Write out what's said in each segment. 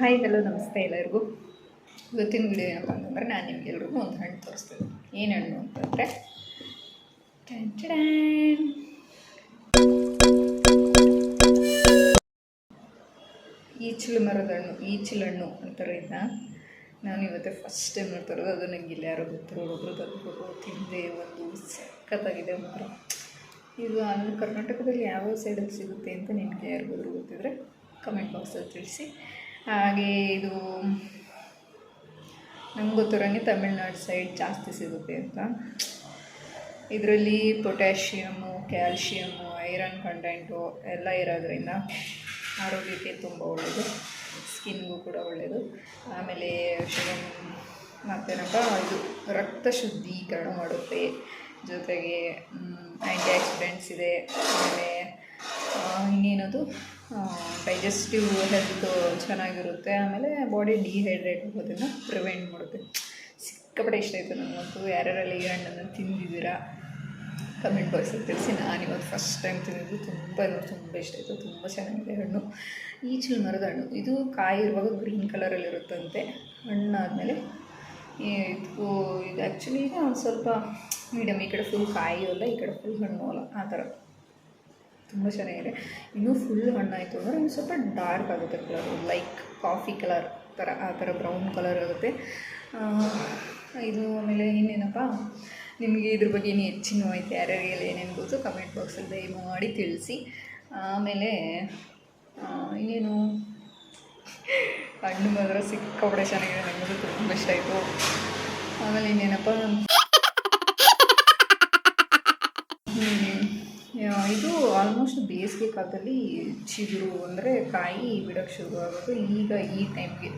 Hi hello ನಮಸ್ತೆ ಎಲ್ಲರಿಗೂ. ಇವತ್ತಿನ ವಿಡಿಯೋ ಏನಪ್ಪ ಅಂತಂದರೆ ನಾನು ನಿಮಗೆಲ್ರಿಗೂ ಒಂದು ಹಣ್ಣು ತೋರಿಸ್ತೀನಿ. ಏನು ಹಣ್ಣು ಅಂತಂದರೆ ಈಚಲು ಮರದ ಹಣ್ಣು, ಈಚಲು ಹಣ್ಣು ಅಂತಾರೆ ಇದನ್ನ. ನಾನು ಇವತ್ತೇ ಫಸ್ಟ್ ಟೈಮ್ ನೋಡ್ತಾ ಇರೋದು. ಅದು ನನಗೆ ಇಲ್ಲಿ ಯಾರೋ ಗೊತ್ತಿರೋರು ತಂದ್ಬಿಟ್ಟು ತಿಂದೆ. ಒಂದು ಸಖತ್ತಾಗಿದೆ ಮಾತ್ರ. ಇದು ಅಲ್ಲಿ ಕರ್ನಾಟಕದಲ್ಲಿ ಯಾವ ಸೈಡಲ್ಲಿ ಸಿಗುತ್ತೆ ಅಂತ ನಿಮಗೆ ಯಾರಿಗಾದ್ರೂ ಗೊತ್ತಿದ್ರೆ ಕಮೆಂಟ್ ಬಾಕ್ಸಲ್ಲಿ ತಿಳಿಸಿ. ಹಾಗೆ ಇದು ನಮ್ಗೆ ಗೊತ್ತಿರೋಂಗೆ ತಮಿಳ್ನಾಡು ಸೈಡ್ ಜಾಸ್ತಿ ಸಿಗುತ್ತೆ ಅಂತ. ಇದರಲ್ಲಿ ಪೊಟ್ಯಾಷಿಯಮು, ಕ್ಯಾಲ್ಶಿಯಮು, ಐರನ್ ಕಂಟೆಂಟು ಎಲ್ಲ ಇರೋದ್ರಿಂದ ಆರೋಗ್ಯಕ್ಕೆ ತುಂಬ ಒಳ್ಳೆಯದು, ಸ್ಕಿನ್ಗೂ ಕೂಡ ಒಳ್ಳೆಯದು. ಆಮೇಲೆ ಮತ್ತೇನಪ್ಪ, ಇದು ರಕ್ತ ಶುದ್ಧೀಕರಣ ಮಾಡುತ್ತೆ, ಜೊತೆಗೆ ಆ್ಯಂಟಿ ಆಕ್ಸಿಡೆಂಟ್ಸ್ ಇದೆ. ಆಮೇಲೆ ಇನ್ನೇನದು ಡೈಜೆಸ್ಟಿವ್ ಹೆಲ್ತ್ ಚೆನ್ನಾಗಿರುತ್ತೆ. ಆಮೇಲೆ ಬಾಡಿ ಡಿಹೈಡ್ರೇಟ್ ಆಗೋದನ್ನು ಪ್ರಿವೆಂಟ್ ಮಾಡುತ್ತೆ. ಸಿಕ್ಕಾಪಟ್ಟೆ ಇಷ್ಟ ಆಯಿತು ನನಗಂತೂ. ಯಾರ್ಯಾರಲ್ಲಿ ಈ ಹಣ್ಣನ್ನು ತಿಂದಿದ್ದೀರಾ ಕಮೆಂಟ್ ಬಾಕ್ಸಲ್ಲಿ ತಿಳಿಸಿ. ನಾನಿವತ್ತು ಫಸ್ಟ್ ಟೈಮ್ ತಿಂದಿದ್ದು. ತುಂಬ ಇಷ್ಟ ಆಯಿತು. ತುಂಬ ಚೆನ್ನಾಗಿದೆ ಹಣ್ಣು. ಈಚಲು ಮರದ ಹಣ್ಣು. ಇದು ಕಾಯಿ ಇರುವಾಗ ಗ್ರೀನ್ ಕಲರಲ್ಲಿರುತ್ತಂತೆ. ಹಣ್ಣಾದಮೇಲೆ ಇದು ಆ್ಯಕ್ಚುಲಿ ಒಂದು ಸ್ವಲ್ಪ ಮೀಡಿಯಮ್, ಈ ಕಡೆ ಫುಲ್ ಕಾಯಿ ಅಲ್ಲ, ಈ ಕಡೆ ಫುಲ್ ಹಣ್ಣು ಅಲ್ಲ, ಆ ಥರ ತುಂಬ ಚೆನ್ನಾಗಿದೆ. ಇನ್ನೂ ಫುಲ್ ಹಣ್ಣಾಯಿತು ಅಂದರೆ ಇನ್ನು ಸ್ವಲ್ಪ ಡಾರ್ಕ್ ಆಗುತ್ತೆ ಕಲರು, ಲೈಕ್ ಕಾಫಿ ಕಲರ್ ಥರ, ಆ ಥರ ಬ್ರೌನ್ ಕಲರ್ ಆಗುತ್ತೆ ಇದು. ಆಮೇಲೆ ಇನ್ನೇನಪ್ಪ, ನಿಮಗೆ ಇದ್ರ ಬಗ್ಗೆ ಇನ್ನೂ ಹೆಚ್ಚಿನ ಮಾಹಿತಿ ಯಾರ್ಯಾರಿಗೆಲ್ಲ ಏನೇನು ಗೊತ್ತು ಕಮೆಂಟ್ ಬಾಕ್ಸಲ್ಲಿ ದಯಮಾಡಿ ತಿಳಿಸಿ. ಆಮೇಲೆ ಇನ್ನೇನು, ಹಣ್ಣು ಮಾತ್ರ ಸಿಕ್ಕಾಪಟ್ಟೆ ಚೆನ್ನಾಗಿದೆ, ನನಗೂ ತುಂಬ ಇಷ್ಟ ಆಯಿತು. ಆಮೇಲೆ ಇನ್ನೇನಪ್ಪ, ಇದು ಆಲ್ಮೋಸ್ಟ್ ಬೇಸಿಗೆ ಕಾಲದಲ್ಲಿ ಚಿಗುರು ಅಂದರೆ ಕಾಯಿ ಬಿಡೋಕ್ಕೆ ಶುರು ಆಗೋದು. ಈಗ ಈ ಟೈಮ್ಗೆ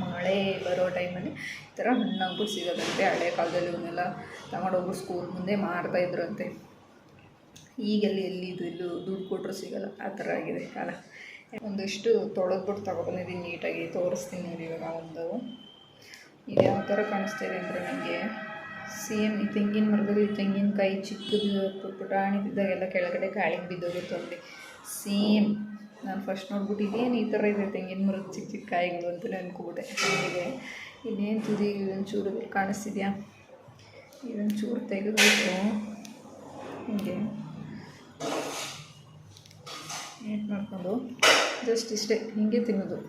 ಮಳೆ ಬರೋ ಟೈಮಲ್ಲಿ ಈ ಥರ ಹಣ್ಣಾಗ್ಬಿಟ್ಟು ಸಿಗೋದಂತೆ. ಹಳೆ ಕಾಲದಲ್ಲಿ ಇವನ್ನೆಲ್ಲ ತಗೊಂಡೋಗ್ರು ಸ್ಕೂಲ್ ಮುಂದೆ ಮಾರ್ತಾಯಿದ್ರಂತೆ. ಈಗೆಲ್ಲಿ ಎಲ್ಲೂ ದುಡ್ಡು ಕೊಟ್ಟರು ಸಿಗೋಲ್ಲ, ಆ ಥರ ಆಗಿದೆ ಕಾಲ. ಒಂದಿಷ್ಟು ತೊಳೆದ್ಬಿಟ್ಟು ತಗೊಬಂದಿದ್ದೀನಿ, ನೀಟಾಗಿ ತೋರಿಸ್ತೀನಿ ನೋಡಿ. ಇವಾಗ ಒಂದು ಇದು ಯಾವ ಥರ ಕಾಣಿಸ್ತಾ ಇದೆ ಅಂದರೆ ನನಗೆ ಸೇಮ್ ಈ ತೆಂಗಿನ ಮರದಲ್ಲಿ ತೆಂಗಿನಕಾಯಿ ಚಿಕ್ಕದು ಪುಟಾಣಿದ್ದಾಗೆಲ್ಲ ಕೆಳಗಡೆ ಗಾಳಿಗೆ ಬಿದ್ದೋಗುತ್ತೆ ಅಲ್ಲಿ. ಸೇಮ್ ನಾನು ಫಸ್ಟ್ ನೋಡ್ಬಿಟ್ಟು ಇದೇನು ಈ ಥರ ಇದೆ ತೆಂಗಿನ ಮರದ ಚಿಕ್ಕ ಕಾಯಿಗಳು ಅಂತಲೇ ಅಂದ್ಕೊಬಿಟ್ಟೆ. ಹೀಗಿದೆ. ಇನ್ನೇನು ತುದಿ ಇದೊಂಚೂರು ಕಾಣಿಸ್ತಿದೆಯಾ, ಇದೊಂಚೂರು ತೆಗೆದುಬಿಟ್ಟು ಹೀಗೆ ನೀಟ್ ಮಾಡಿಕೊಂಡು ಜಸ್ಟ್ ಇಷ್ಟೇ ಹೀಗೆ ತಿನ್ನೋದು.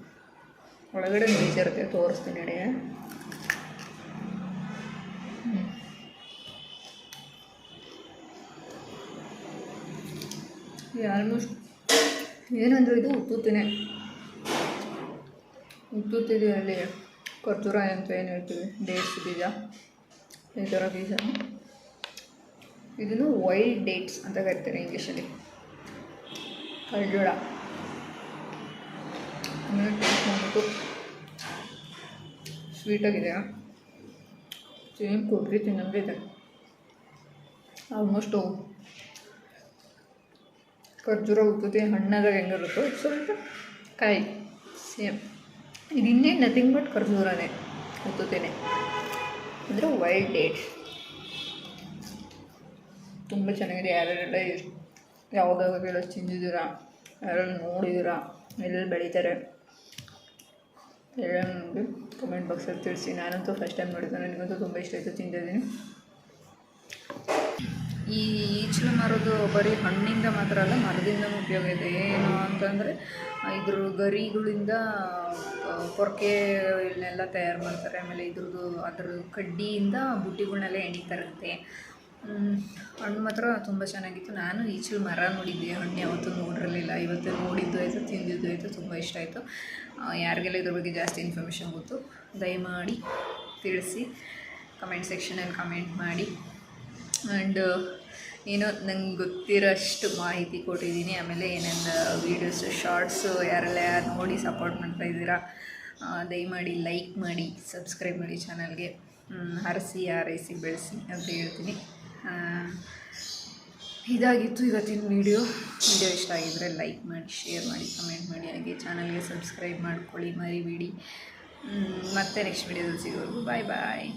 ಒಳಗಡೆ ಬೀಜ ಇರುತ್ತೆ, ತೋರಿಸ್ತೀನಿ ನೋಡಿ. ಆಲ್ಮೋಸ್ಟ್ ಏನಂದರೆ ಇದು ಉತ್ತುತ್ತಿದೆ ಅಲ್ಲಿ ಖರ್ಜೂರ ಅಂತ ಏನು ಹೇಳ್ತೀವಿ, ಡೇಟ್ಸ್ ಬೀಜ, ಈ ಥರ ಬೀಜ. ಇದನ್ನು ವೈಲ್ಡ್ ಡೇಟ್ಸ್ ಅಂತ ಕರಿತಾರೆ ಇಂಗ್ಲೀಷಲ್ಲಿ, ಖರ್ಜೂರ. ಆಮೇಲೆ ಟೇಸ್ಟ್ ಮಾಡಿಬಿಟ್ಟು ಸ್ವೀಟಾಗಿದೆ, ಸೇಮ್ ಕೊಬ್ಬರಿ ತಿನ್ನಂಗೆ ಇದೆ. ಆಲ್ಮೋಸ್ಟು ಖರ್ಜೂರ ಉತ್ತುತ್ತೆ ಹಣ್ಣಾದಾಗ ಹೆಂಗಿರುತ್ತೋ ಸ್ವಲ್ಪ ಕಾಯಿ ಸೇಮ್. ಇದು ಇನ್ನೇನು ನಥಿಂಗ್ ಬಟ್ ಖರ್ಜೂರನೇ, ಉತ್ತುತ್ತೇನೆ ಅಂದರೆ ವೈಲ್ಡ್ ಡೇಟ್ಸ್. ತುಂಬ ಚೆನ್ನಾಗಿದೆ. ಯಾರ್ಯಾರೆಲ್ಲ ಯಾವುದಾಗೆಲ್ಲ ತಿಂದಿದ್ದೀರಾ, ಯಾರೆಲ್ಲ ನೋಡಿದ್ದೀರಾ, ಎಲ್ಲೆಲ್ಲಿ ಬೆಳೀತಾರೆ ಎಲ್ಲ ನೋಡಿ ಕಮೆಂಟ್ ಬಾಕ್ಸಲ್ಲಿ ತಿಳಿಸಿ. ನಾನಂತೂ ಫಸ್ಟ್ ಟೈಮ್ ನೋಡಿದ್ದೆ, ನನಗಂತೂ ತುಂಬ ಇಷ್ಟ ಆಯಿತು, ತಿಂದಿದ್ದೀನಿ. ಈ ಈಚಲು ಮರದ್ದು ಬರೀ ಹಣ್ಣಿಂದ ಮಾತ್ರ ಅಲ್ಲ, ಮರದಿಂದ ಉಪಯೋಗ ಇದೆ. ಏನು ಅಂತಂದರೆ ಇದ್ರ ಗರಿಗಳಿಂದ ಪೊರಕೆ ಇವನ್ನೆಲ್ಲ ತಯಾರು ಮಾಡ್ತಾರೆ. ಆಮೇಲೆ ಅದ್ರ ಕಡ್ಡಿಯಿಂದ ಬುಟ್ಟಿಗಳನ್ನೆಲ್ಲ ಎಣಿತಾರಂತೆ. ಹಣ್ಣು ಮಾತ್ರ ತುಂಬ ಚೆನ್ನಾಗಿತ್ತು. ನಾನು ಈಚಲು ಮರ ನೋಡಿದ್ದೆ, ಹಣ್ಣು ಯಾವತ್ತೂ ನೋಡಿರಲಿಲ್ಲ. ಇವತ್ತು ನೋಡಿದ್ದು ಆಯಿತು, ತಿಂದಿದ್ದು ಆಯಿತು, ತುಂಬ ಇಷ್ಟ ಆಯಿತು. ಯಾರಿಗೆಲ್ಲ ಇದ್ರ ಬಗ್ಗೆ ಜಾಸ್ತಿ ಇನ್ಫಾರ್ಮೇಷನ್ ಗೊತ್ತು ದಯಮಾಡಿ ತಿಳಿಸಿ, ಕಮೆಂಟ್ ಸೆಕ್ಷನಲ್ಲಿ ಕಮೆಂಟ್ ಮಾಡಿ. ಆ್ಯಂಡ್ ಏನೋ ನಂಗೆ ಗೊತ್ತಿರೋಷ್ಟು ಮಾಹಿತಿ ಕೊಟ್ಟಿದ್ದೀನಿ. ಆಮೇಲೆ ಏನೇನು ವೀಡಿಯೋಸು ಶಾರ್ಟ್ಸು ಯಾರೆಲ್ಲ ನೋಡಿ ಸಪೋರ್ಟ್ ಮಾಡ್ತಾಯಿದ್ದೀರಾ ದಯಮಾಡಿ ಲೈಕ್ ಮಾಡಿ, ಸಬ್ಸ್ಕ್ರೈಬ್ ಮಾಡಿ ಚಾನಲ್ಗೆ. ಹರಸಿ ಹಾರೈಸಿ ಬೆಳೆಸಿ ಅಂತ ಹೇಳ್ತೀನಿ. ಇದಾಗಿತ್ತು ಇವತ್ತಿನ ವಿಡಿಯೋ ಇಷ್ಟ ಆಗಿದ್ದರೆ ಲೈಕ್ ಮಾಡಿ, ಶೇರ್ ಮಾಡಿ, ಕಮೆಂಟ್ ಮಾಡಿ. ಹಾಗೆ ಚಾನಲ್ಗೆ ಸಬ್ಸ್ಕ್ರೈಬ್ ಮಾಡ್ಕೊಳ್ಳಿ ಮರಿಬೇಡಿ. ಮತ್ತೆ ನೆಕ್ಸ್ಟ್ ವಿಡಿಯೋದಲ್ಲಿ ಸಿಗೋದು. ಬಾಯ್ ಬಾಯ್.